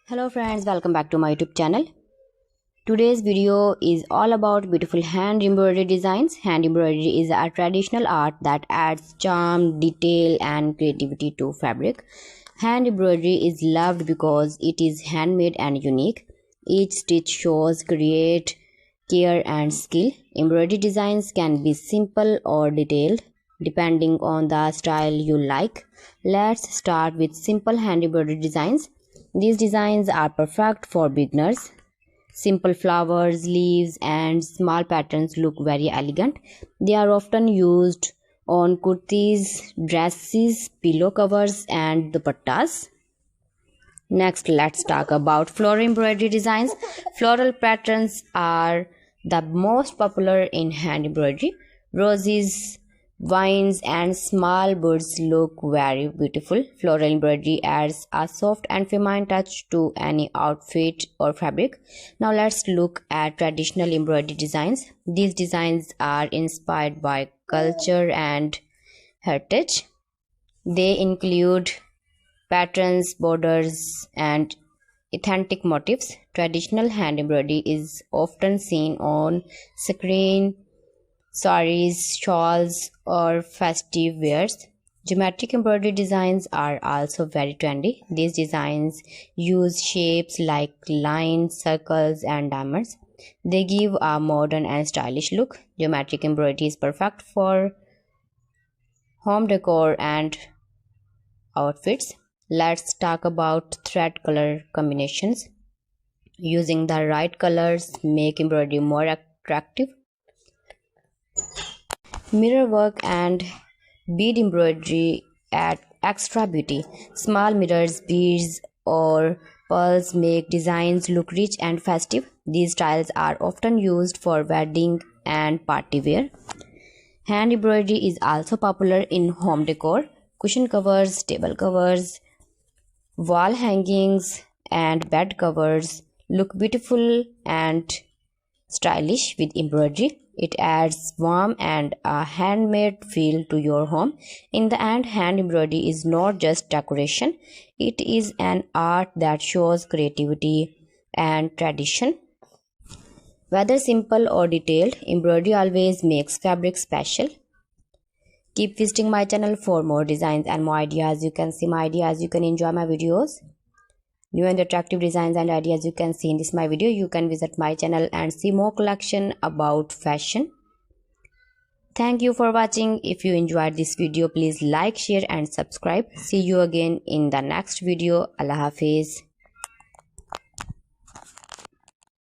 Hello friends, welcome back to my YouTube channel. Today's video is all about beautiful hand embroidery designs. Hand embroidery is a traditional art that adds charm, detail and creativity to fabric. Hand embroidery is loved because it is handmade and unique. Each stitch shows create, care and skill. Embroidery designs can be simple or detailed depending on the style you like. Let's start with simple hand embroidery designs. These designs are perfect for beginners. Simple flowers, leaves and small patterns look very elegant. They are often used on kurtis, dresses, pillow covers and dupattas. Next, let's talk about floral embroidery designs. Floral patterns are the most popular in hand embroidery. Roses, vines and small birds look very beautiful. Floral embroidery adds a soft and feminine touch to any outfit or fabric. Now let's look at traditional embroidery designs. These designs are inspired by culture and heritage. They include patterns, borders and authentic motifs. Traditional hand embroidery is often seen on screen, saris, shawls or festive wears. Geometric embroidery designs are also very trendy. These designs use shapes like lines, circles and diamonds. They give a modern and stylish look. Geometric embroidery is perfect for home decor and outfits. Let's talk about thread color combinations. Using the right colors make embroidery more attractive. Mirror work and bead embroidery add extra beauty. Small mirrors, beads or pearls make designs look rich and festive. These styles are often used for wedding and party wear. Hand embroidery is also popular in home decor. Cushion covers, table covers, wall hangings and bed covers look beautiful and stylish with embroidery. It adds warmth and a handmade feel to your home. In the end, hand embroidery is not just decoration. It is an art that shows creativity and tradition. Whether simple or detailed, embroidery always makes fabric special. Keep visiting my channel for more designs and more ideas. You can see my ideas. You can enjoy my videos. New and attractive designs and ideas you can see in this my video. You can visit my channel and see more collection about fashion. Thank you for watching. If you enjoyed this video, please like, share and subscribe. See you again in the next video. Allah Hafiz.